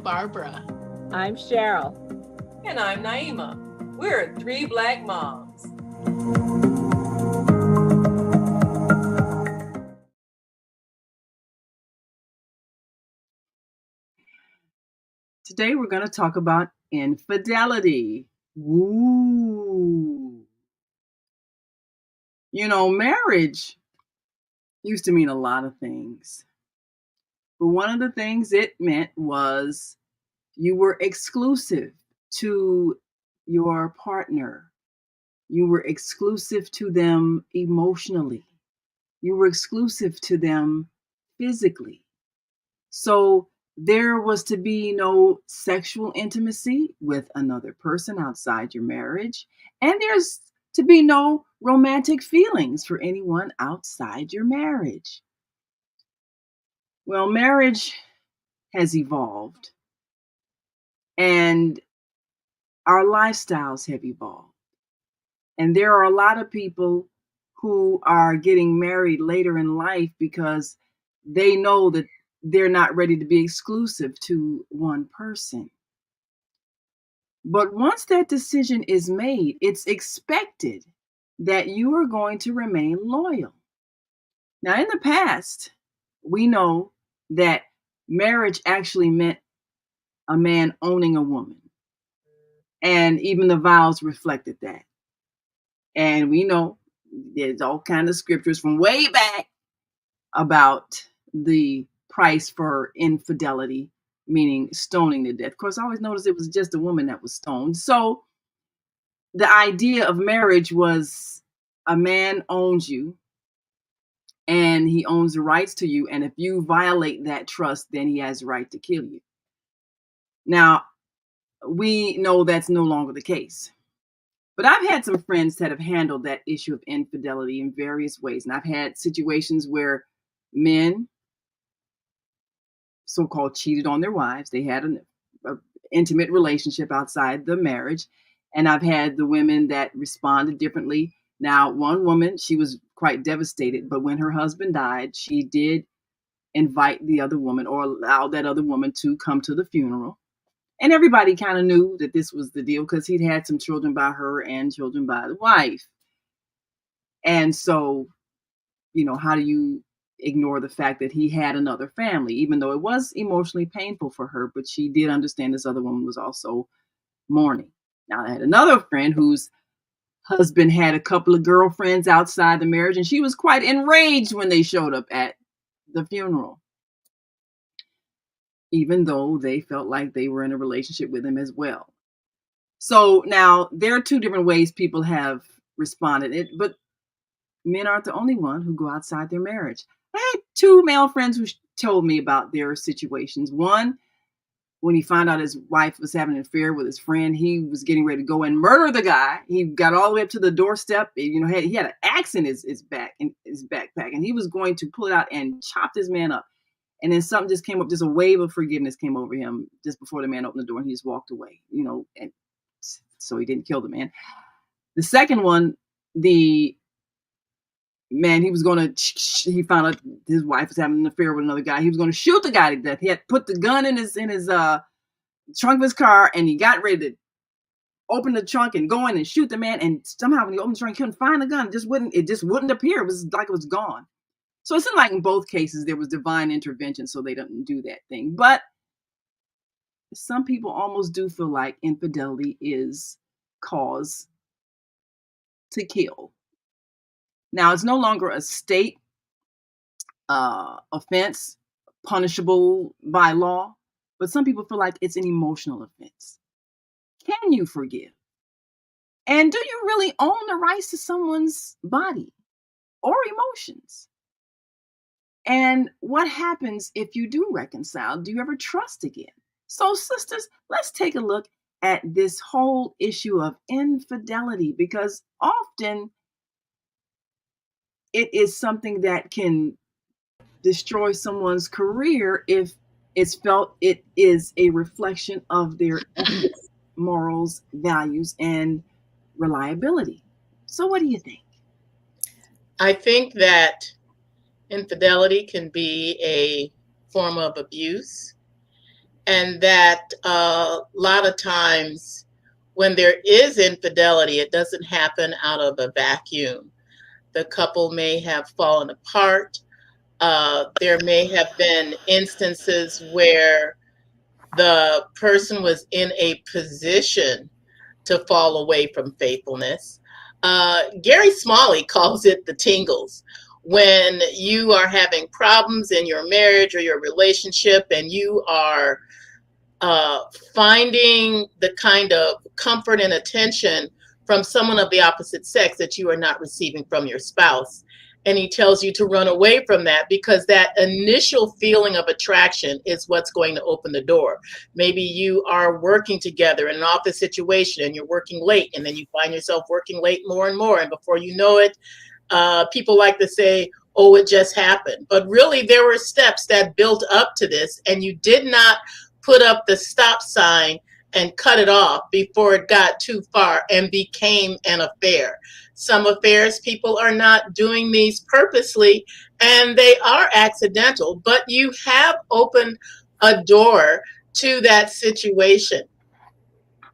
Barbara. I'm Cheryl. And I'm Naima. We're three Black moms. Today we're going to talk about infidelity. Woo! Marriage used to mean a lot of things. But one of the things it meant was you were exclusive to your partner. You were exclusive to them emotionally. You were exclusive to them physically. So there was to be no sexual intimacy with another person outside your marriage. And there's to be no romantic feelings for anyone outside your marriage. Well, marriage has evolved and our lifestyles have evolved. And there are a lot of people who are getting married later in life because they know that they're not ready to be exclusive to one person. But once that decision is made, it's expected that you are going to remain loyal. Now, in the past, we know that marriage actually meant a man owning a woman. And even the vows reflected that. And we know there's all kinds of scriptures from way back about the price for infidelity, meaning stoning to death. Of course, I always noticed it was just a woman that was stoned. So the idea of marriage was a man owns you and he owns the rights to you. And if you violate that trust, then he has the right to kill you. Now, we know that's no longer the case. But I've had some friends that have handled that issue of infidelity in various ways. And I've had situations where men so-called cheated on their wives. They had an intimate relationship outside the marriage. And I've had the women that responded differently. Now, one woman, she was quite devastated, but when her husband died, she did invite the other woman or allow that other woman to come to the funeral. And everybody kind of knew that this was the deal because he'd had some children by her and children by the wife. And so, how do you ignore the fact that he had another family, even though it was emotionally painful for her, but she did understand this other woman was also mourning. Now, I had another friend whose husband had a couple of girlfriends outside the marriage, and she was quite enraged when they showed up at the funeral, even though they felt like they were in a relationship with him as well. So now there are two different ways people have responded, but men aren't the only one who go outside their marriage. I had two male friends who told me about their situations. One, when he found out his wife was having an affair with his friend, he was getting ready to go and murder the guy. He got all the way up to the doorstep. He had an axe in his backpack, and he was going to pull it out and chop this man up. And then something just came up, just a wave of forgiveness came over him just before the man opened the door, and he just walked away, and so he didn't kill the man. The second one, the man, he found out his wife was having an affair with another guy. He was going to shoot the guy to death. He had put the gun in his trunk of his car, and he got ready to open the trunk and go in and shoot the man. And somehow when he opened the trunk, he couldn't find the gun. It just wouldn't appear. It was like it was gone. So it seemed like in both cases there was divine intervention, so they don't do that thing. But some people almost do feel like infidelity is cause to kill. Now, it's no longer a state offense punishable by law, but some people feel like it's an emotional offense. Can you forgive? And do you really own the rights to someone's body or emotions? And what happens if you do reconcile? Do you ever trust again? So, sisters, let's take a look at this whole issue of infidelity, because often it is something that can destroy someone's career if it's felt it is a reflection of their ethics, morals, values, and reliability. So what do you think? I think that infidelity can be a form of abuse. and that a lot of times when there is infidelity, it doesn't happen out of a vacuum. The couple may have fallen apart. There may have been instances where the person was in a position to fall away from faithfulness. Gary Smalley calls it the tingles. When you are having problems in your marriage or your relationship and you are uh, finding the kind of comfort and attention from someone of the opposite sex that you are not receiving from your spouse. And he tells you to run away from that because that initial feeling of attraction is what's going to open the door. Maybe you are working together in an office situation and you're working late, and then you find yourself working late more and more. And before you know it, people like to say, oh, it just happened. But really, there were steps that built up to this, and you did not put up the stop sign and cut it off before it got too far and became an affair. Some affairs, people are not doing these purposely and they are accidental, but you have opened a door to that situation.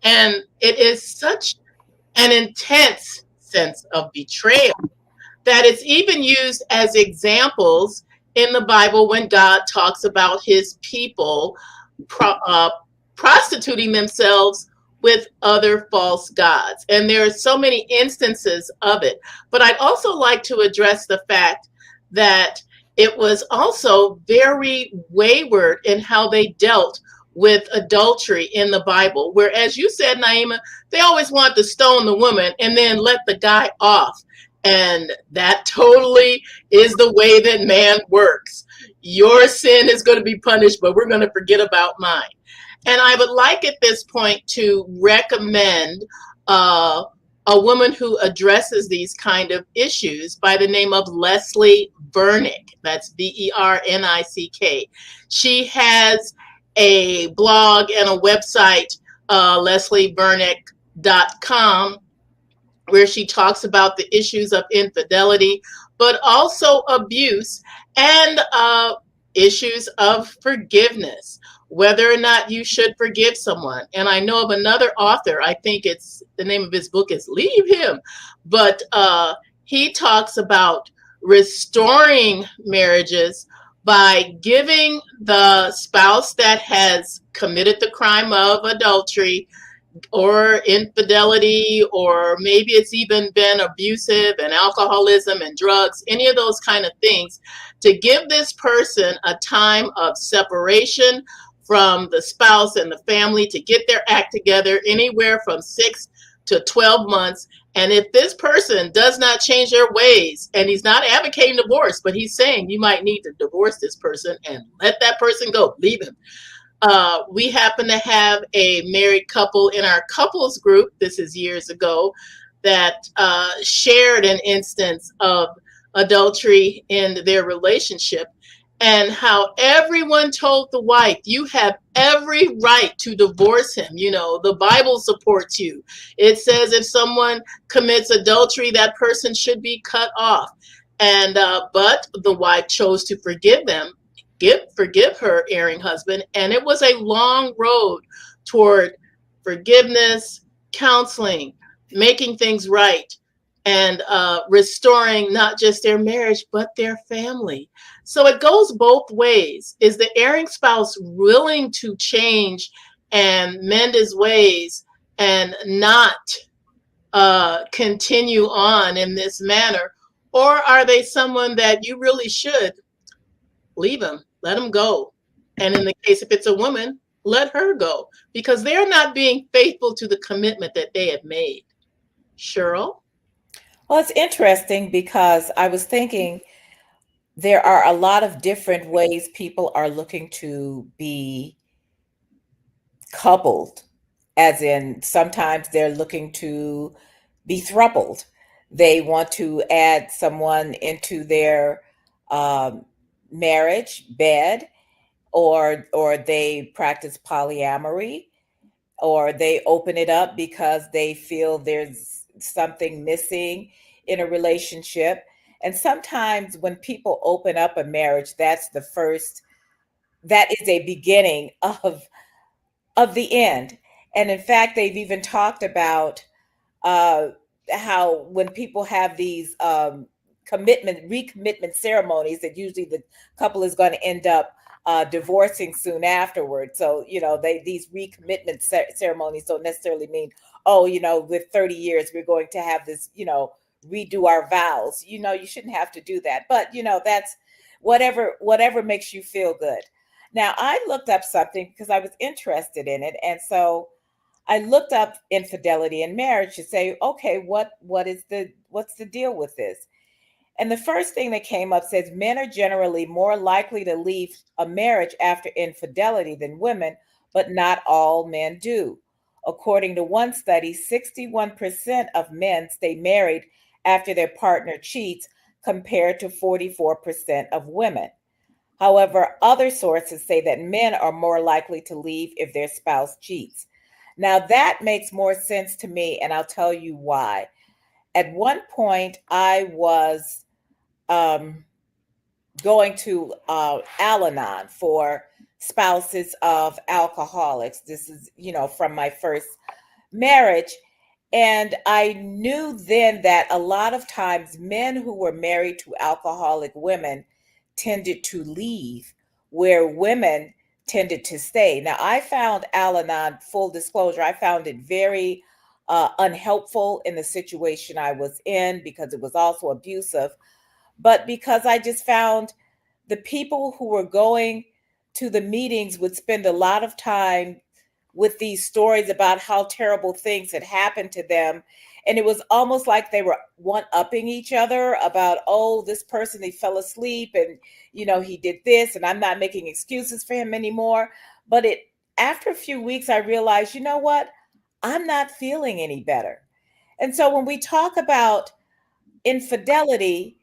And it is such an intense sense of betrayal that it's even used as examples in the Bible when God talks about his people pro- uh, prostituting themselves with other false gods. And there are so many instances of it. But I'd also like to address the fact that it was also very wayward in how they dealt with adultery in the Bible. Whereas you said, Naima, they always want to stone the woman and then let the guy off. And that totally is the way that man works. Your sin is going to be punished, but we're going to forget about mine. And I would like at this point to recommend a woman who addresses these kind of issues by the name of Leslie Vernick. That's Bernick. She has a blog and a website, leslievernick.com, where she talks about the issues of infidelity, but also abuse and issues of forgiveness, whether or not you should forgive someone. And I know of another author, I think it's the name of his book is Leave Him, but he talks about restoring marriages by giving the spouse that has committed the crime of adultery or infidelity, or maybe it's even been abusive and alcoholism and drugs, any of those kind of things, to give this person a time of separation from the spouse and the family to get their act together, anywhere from 6 to 12 months. And if this person does not change their ways, and he's not advocating divorce, but he's saying you might need to divorce this person and let that person go, leave him. We happen to have a married couple in our couples group, this is years ago, that shared an instance of adultery in their relationship, and how everyone told the wife, you have every right to divorce him. You know, the Bible supports you. It says if someone commits adultery, that person should be cut off. And but the wife chose to forgive them, forgive her erring husband. And it was a long road toward forgiveness, counseling, making things right, and restoring not just their marriage, but their family. So it goes both ways. Is the erring spouse willing to change and mend his ways and not continue on in this manner? Or are they someone that you really should leave him, let him go? And in the case, if it's a woman, let her go because they're not being faithful to the commitment that they have made. Cheryl? Well, it's interesting because I was thinking there are a lot of different ways people are looking to be coupled, as in sometimes they're looking to be throupled. They want to add someone into their um, marriage bed, or they practice polyamory, or they open it up because they feel there's something missing in a relationship. And sometimes when people open up a marriage, that is a beginning of of the end. And in fact, they've even talked about uh, how when people have these recommitment ceremonies, that usually the couple is going to end up divorcing soon afterward. So, these recommitment ceremonies don't necessarily mean, oh, with 30 years, we're going to have this, redo our vows. You shouldn't have to do that. But, that's whatever makes you feel good. Now, I looked up something because I was interested in it. And so I looked up infidelity in marriage to say, okay, what's the deal with this? And the first thing that came up says men are generally more likely to leave a marriage after infidelity than women, but not all men do. According to one study, 61% of men stay married after their partner cheats, compared to 44% of women. However, other sources say that men are more likely to leave if their spouse cheats. Now, that makes more sense to me, and I'll tell you why. At one point, I was um, going to Al Anon for spouses of alcoholics. This is, from my first marriage. And I knew then that a lot of times men who were married to alcoholic women tended to leave, where women tended to stay. Now, I found Al Anon, full disclosure, I found it very unhelpful in the situation I was in because it was also abusive, but because I just found the people who were going to the meetings would spend a lot of time with these stories about how terrible things had happened to them. And it was almost like they were one upping each other about, oh, this person, he fell asleep and, he did this, and I'm not making excuses for him anymore. But after a few weeks, I realized, you know what? I'm not feeling any better. And so when we talk about infidelity,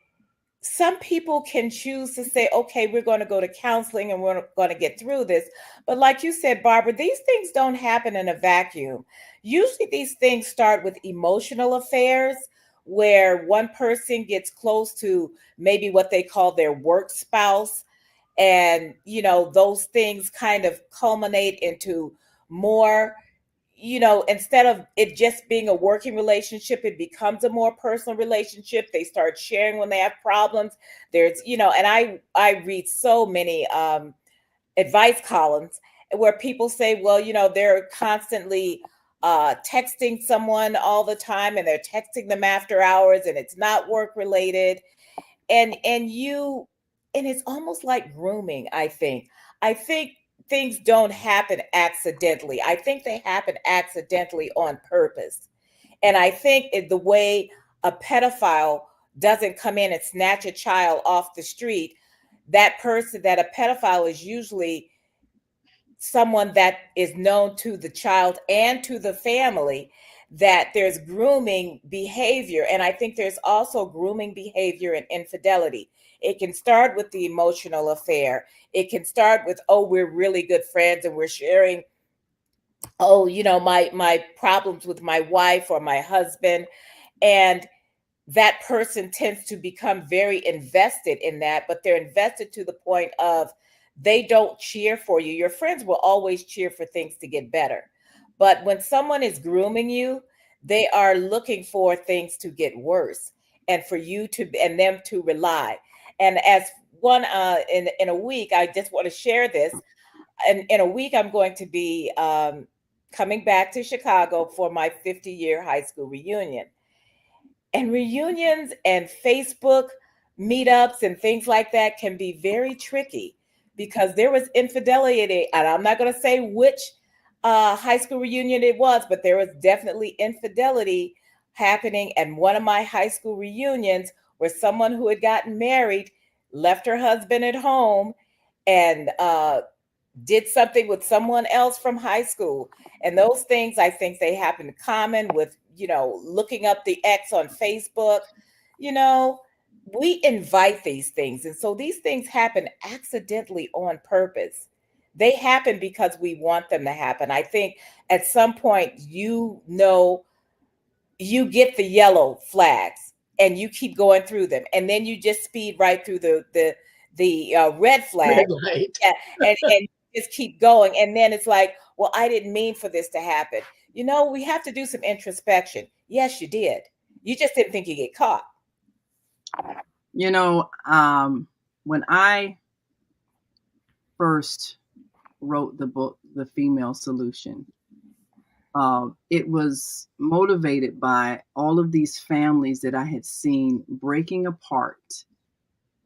some people can choose to say, okay, we're going to go to counseling and we're going to get through this. But like you said, Barbara, these things don't happen in a vacuum. Usually these things start with emotional affairs where one person gets close to maybe what they call their work spouse. And, those things kind of culminate into more, instead of it just being a working relationship, it becomes a more personal relationship. They start sharing when they have problems. There's, and I read so many advice columns where people say, well, they're constantly texting someone all the time, and they're texting them after hours, and it's not work related. And it's almost like grooming. I think things don't happen accidentally. I think they happen accidentally on purpose. And I think the way a pedophile doesn't come in and snatch a child off the street, that a pedophile is usually someone that is known to the child and to the family, that there's grooming behavior. And I think there's also grooming behavior and infidelity. It can start with the emotional affair. It can start with, oh, we're really good friends and we're sharing, oh, my problems with my wife or my husband. And that person tends to become very invested in that, but they're invested to the point of they don't cheer for you. Your friends will always cheer for things to get better. But when someone is grooming you, they are looking for things to get worse and for you to and them to rely. And as one in a week, I just want to share this. And in a week, I'm going to be coming back to Chicago for my 50-year high school reunion. And reunions and Facebook meetups and things like that can be very tricky because there was infidelity. And I'm not going to say which high school reunion it was, but there was definitely infidelity happening at one of my high school reunions where someone who had gotten married left her husband at home and did something with someone else from high school. And those things, I think they happen common with, looking up the ex on Facebook. You know, we invite these things. And so these things happen accidentally on purpose. They happen because we want them to happen. I think at some point, you get the yellow flags and you keep going through them. And then you just speed right through the red flag. Red light. Yeah, and just keep going. And then it's like, well, I didn't mean for this to happen. We have to do some introspection. Yes, you did. You just didn't think you get caught. When I first wrote the book, The Female Solution, it was motivated by all of these families that I had seen breaking apart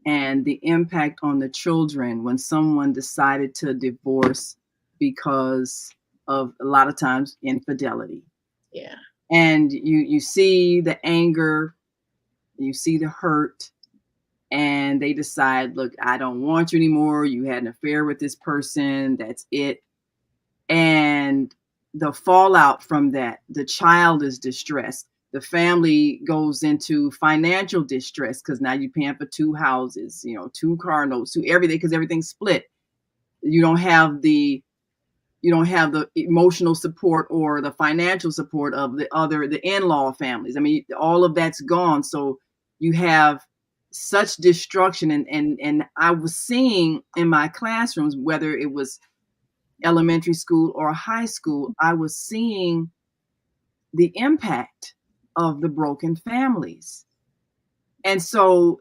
and the impact on the children when someone decided to divorce because of, a lot of times, infidelity. Yeah. And you see the anger, you see the hurt, and they decide, look, I don't want you anymore. You had an affair with this person. That's it. And the fallout from that, the child is distressed. The family goes into financial distress because now you're paying for 2 houses, 2 car notes, 2 everything, because everything's split. You don't have the emotional support or the financial support of the in-law families. I mean, all of that's gone. So you have such destruction. And I was seeing in my classrooms, whether it was elementary school or high school, I was seeing the impact of the broken families. And so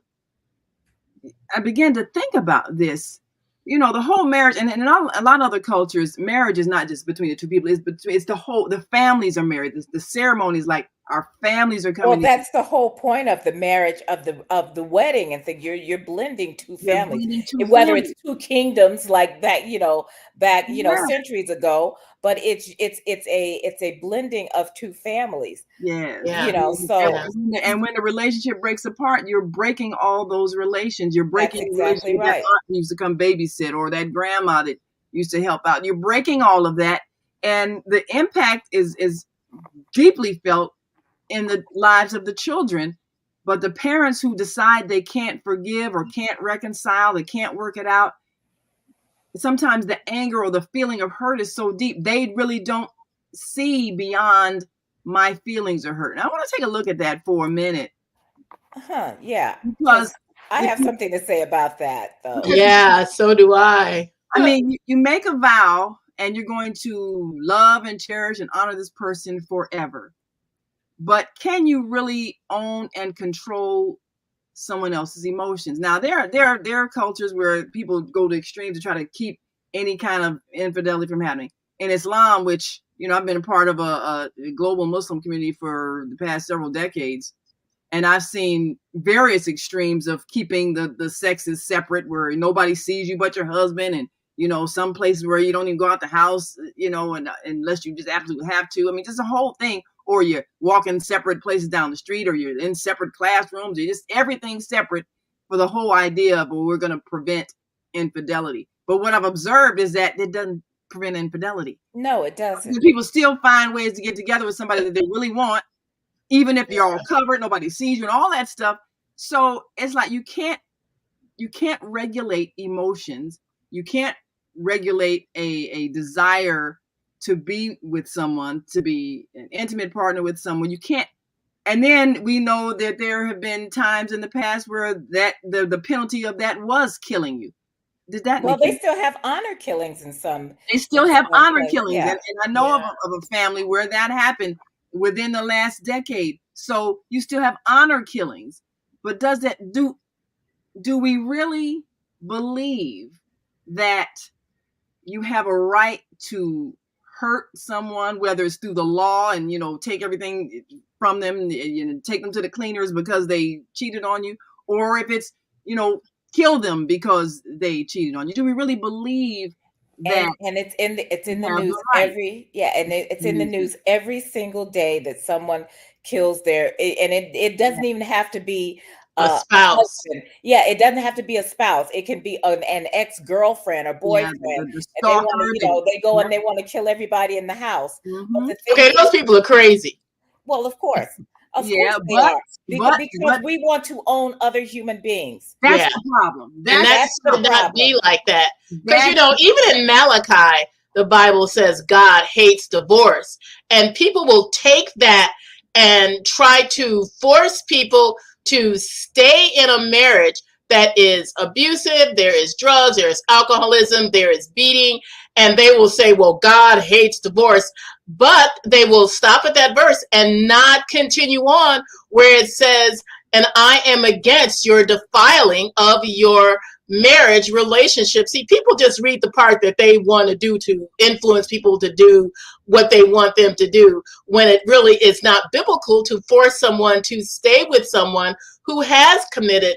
I began to think about this. The whole marriage, and in a lot of other cultures, marriage is not just between the 2 people. It's the families are married. The ceremonies, like our families are coming. Well, that's the whole point of the marriage, of the wedding, and think you're blending 2 families, whether it's 2 kingdoms like that, back centuries ago. But it's a blending of 2 families. Yes. Yeah. So and when the relationship breaks apart, you're breaking all those relations. You're breaking That's the relationship exactly with that right. aunt who used to come babysit, or that grandma that used to help out. You're breaking all of that, and the impact is deeply felt in the lives of the children. But the parents who decide they can't forgive or can't reconcile, they can't work it out, sometimes the anger or the feeling of hurt is so deep, they really don't see beyond my feelings are hurt. And I want to take a look at that for a minute. Yeah. Because I have something to say about that, though. Yeah, so do I. I mean, you make a vow and you're going to love and cherish and honor this person forever. But can you really own and control someone else's emotions? Now, there are cultures where people go to extremes to try to keep any kind of infidelity from happening. In Islam, which, I've been a part of a global Muslim community for the past several decades, and I've seen various extremes of keeping the sexes separate, where nobody sees you but your husband, and some places where you don't even go out the house, and unless you just absolutely have to. I mean, just the whole thing. Or you're walking separate places down the street, or you're in separate classrooms, or just everything separate, for the whole idea of, well, we're going to prevent infidelity. But what I've observed is that it doesn't prevent infidelity. No, it doesn't. People still find ways to get together with somebody that they really want, even if you're all covered, nobody sees you, and all that stuff. So it's like you can't regulate emotions. You can't regulate a desire to be with someone, to be an intimate partner with someone. You can't. And then we know that there have been times in the past where that the penalty of that was killing you. Did that? Well, they still have honor killings in some. They still have honor killings, yeah. and I know of a family where that happened within the last decade. So you still have honor killings, but does that do we really believe that you have a right to hurt someone, whether it's through the law and take everything from them, take them to the cleaners because they cheated on you, or if it's kill them because they cheated on you? Do we really believe that? And it's in the news it's in the news every single day that someone kills and it doesn't even have to be a spouse. Yeah, it doesn't have to be a spouse. It can be an ex-girlfriend or boyfriend. They go and they want to kill everybody in the house. Mm-hmm. Okay, those people are crazy. Well, of course. Of course they are. Because we want to own other human beings. That's the problem. That should not be like that. Because, even in Malachi, the Bible says God hates divorce. And people will take that and try to force people to stay in a marriage that is abusive, there is drugs, there is alcoholism, there is beating, and they will say, well, God hates divorce, but they will stop at that verse and not continue on where it says, and I am against your defiling of your marriage relationship. See, people just read the part that they want to do to influence people to do what they want them to do, when it really is not biblical to force someone to stay with someone who has committed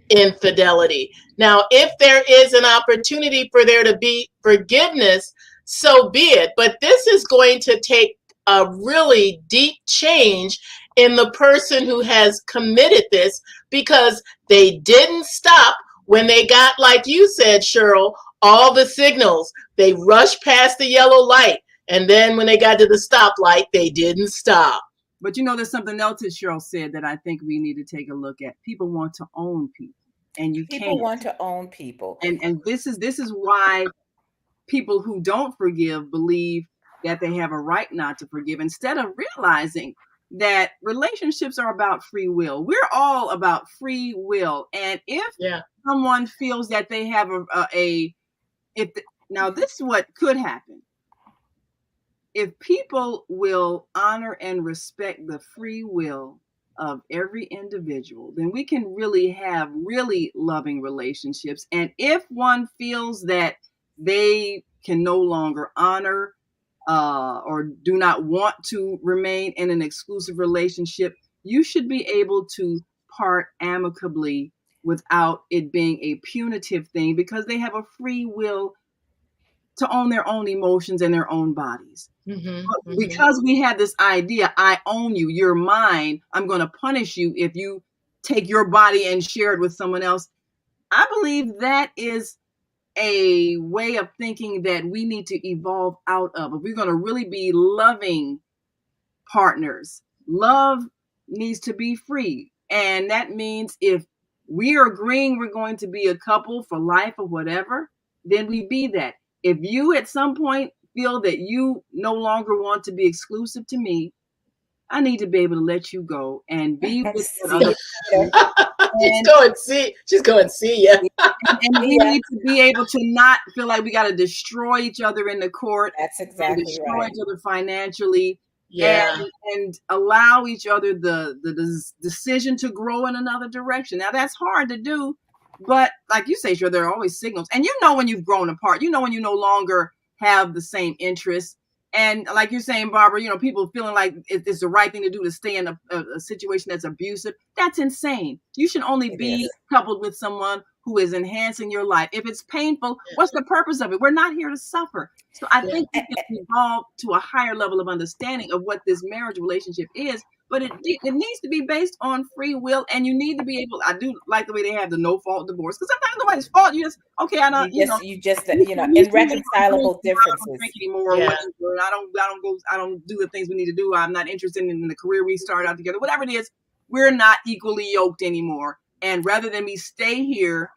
infidelity. Now, if there is an opportunity for there to be forgiveness, so be it. But this is going to take a really deep change in the person who has committed this, because they didn't stop when they got, like you said, Cheryl, all the signals. They rushed past the yellow light. And then when they got to the stoplight, they didn't stop. But there's something else that Cheryl said that I think we need to take a look at. People want to own people, and you can't. People want to own people. And this is why people who don't forgive believe that they have a right not to forgive, instead of realizing that relationships are about free will. We're all about free will. And if someone feels that they have now this is what could happen. If people will honor and respect the free will of every individual, then we can really have really loving relationships. And if one feels that they can no longer honor or do not want to remain in an exclusive relationship, you should be able to part amicably without it being a punitive thing, because they have a free will to own their own emotions and their own bodies. Because we had this idea, I own you, you're mine, I'm going to punish you if you take your body and share it with someone else. I believe that is a way of thinking that we need to evolve out of. If we're going to really be loving partners, love needs to be free. And that means if we are agreeing we're going to be a couple for life or whatever, then we be that. If you at some point feel that you no longer want to be exclusive to me, I need to be able to let you go and be with other person. She's going to see you. And we need to be able to not feel like we got to destroy each other in the court. That's exactly destroy right. each other financially. Yeah. And allow each other the decision to grow in another direction. Now that's hard to do, but like you say, sure, there are always signals. And when you've grown apart, when you no longer have the same interests. And like you're saying, Barbara, people feeling like it's the right thing to do to stay in a situation that's abusive. That's insane. You should only be coupled with someone who is enhancing your life. If it's painful, what's the purpose of it? We're not here to suffer. So I think we can evolve to a higher level of understanding of what this marriage relationship is. But it needs to be based on free will, and you need to be able. I do like the way they have the no fault divorce, because sometimes nobody's fault. You just irreconcilable differences. I don't drink anymore. Yeah. I don't do the things we need to do. I'm not interested in the career we started out together. Whatever it is, we're not equally yoked anymore. And rather than me stay here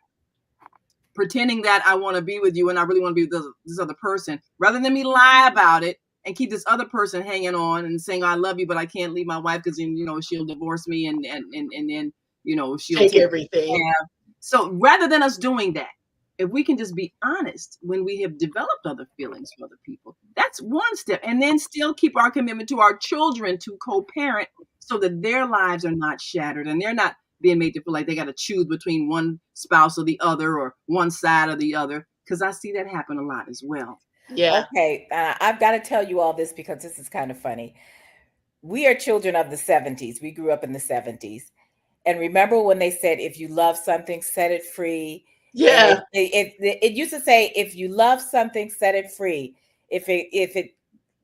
pretending that I want to be with you and I really want to be with this other person, rather than me lie about it and keep this other person hanging on and saying, I love you, but I can't leave my wife because then, she'll divorce me and then, she'll take everything. So rather than us doing that, if we can just be honest when we have developed other feelings for other people, that's one step. And then still keep our commitment to our children to co-parent so that their lives are not shattered and they're not being made to feel like they got to choose between one spouse or the other or one side or the other. Because I see that happen a lot as well. Yeah. Okay. I've got to tell you all this because this is kind of funny. We are children of the 70s. We grew up in the 70s. And remember when they said, if you love something, set it free. Yeah. It used to say, if you love something, set it free. If it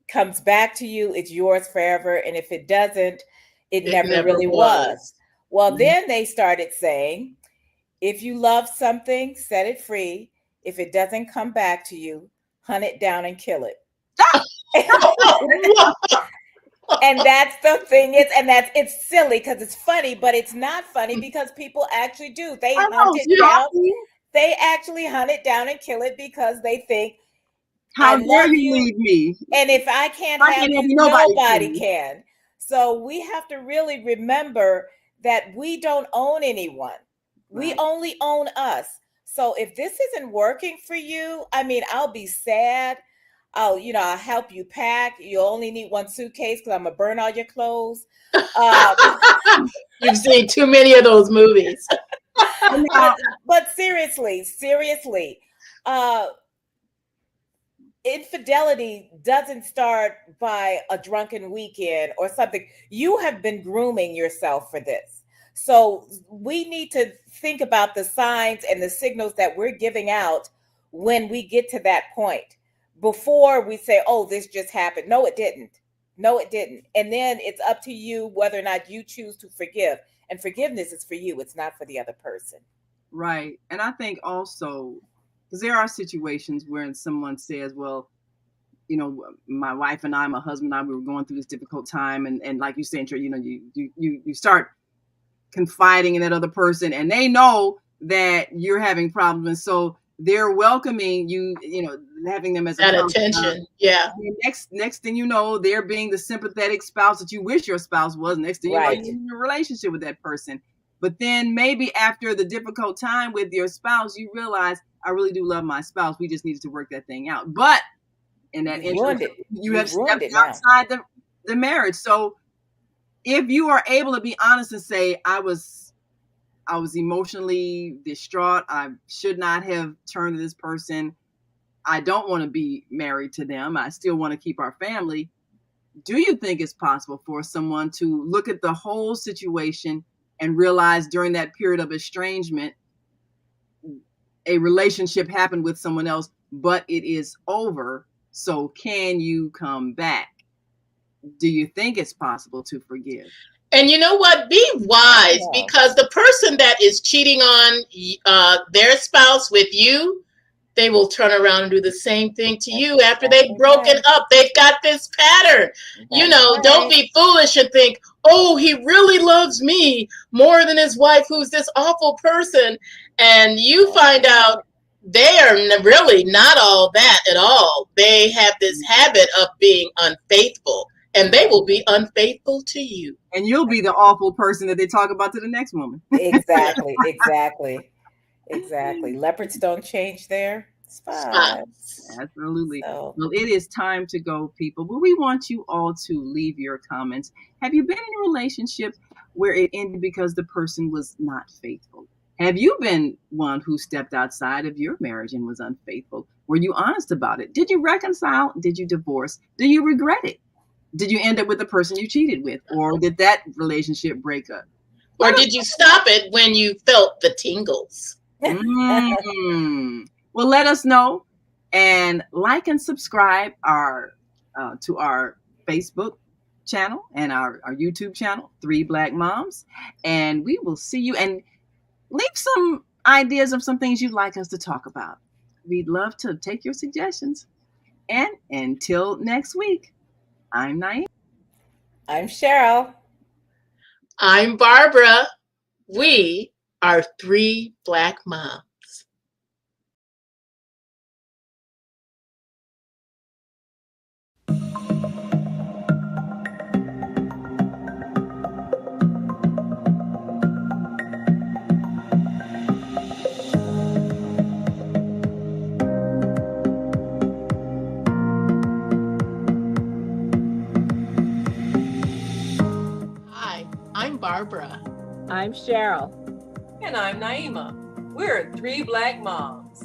comes back to you, it's yours forever. And if it doesn't, it never really was. Well, then they started saying, if you love something, set it free. If it doesn't come back to you, hunt it down and kill it. And that's the thing it's silly because it's funny, but it's not funny because people actually do. They hunt it down. They actually hunt it down and kill it because they think, how dare you leave me? And if I can't have you, nobody can. So we have to really remember that we don't own anyone. We only own us. So if this isn't working for you, I mean, I'll be sad. I'll help you pack. You only need one suitcase because I'm gonna burn all your clothes. You've seen too many of those movies. but seriously, uh, infidelity doesn't start by a drunken weekend or something. You have been grooming yourself for this. So we need to think about the signs and the signals that we're giving out when we get to that point before we say, oh, this just happened. No, it didn't. No, it didn't. And then it's up to you whether or not you choose to forgive. And forgiveness is for you. It's not for the other person. Right. And I think also, because there are situations where someone says, well, my wife and I, my husband and I, we were going through this difficult time. And like you said, you start confiding in that other person and they know that you're having problems. And so they're welcoming you, having them as that attention. Yeah. Next thing you know, they're being the sympathetic spouse that you wish your spouse was. Next thing you know, you're in a relationship with that person. But then maybe after the difficult time with your spouse, you realize, I really do love my spouse. We just needed to work that thing out. But in that interim, you have stepped outside the marriage. So if you are able to be honest and say, I was emotionally distraught, I should not have turned to this person, I don't want to be married to them, I still want to keep our family. Do you think it's possible for someone to look at the whole situation and realize during that period of estrangement, a relationship happened with someone else, but it is over? So can you come back? Do you think it's possible to forgive? And you know what? Be wise, because the person that is cheating on their spouse with you, they will turn around and do the same thing to you after they've broken up. They've got this pattern. Don't be foolish and think, oh, he really loves me more than his wife, who's this awful person. And you find out they are really not all that at all. They have this habit of being unfaithful, and they will be unfaithful to you. And you'll be the awful person that they talk about to the next woman. Exactly. Leopards don't change their spots. Absolutely. Well, it is time to go, people. But we want you all to leave your comments. Have you been in a relationship where it ended because the person was not faithful? Have you been one who stepped outside of your marriage and was unfaithful? Were you honest about it? Did you reconcile? Did you divorce? Do you regret it? Did you end up with the person you cheated with? Or did that relationship break up? Or did you stop it when you felt the tingles? Well, let us know, and like and subscribe to our Facebook channel and our YouTube channel, 3 Black Moms. And we will see you, and leave some ideas of some things you'd like us to talk about. We'd love to take your suggestions. And until next week, I'm Naima. I'm Cheryl. I'm Barbara. We are 3 Black Moms. I'm Barbara. I'm Cheryl. And I'm Naima. We're 3 Black Moms.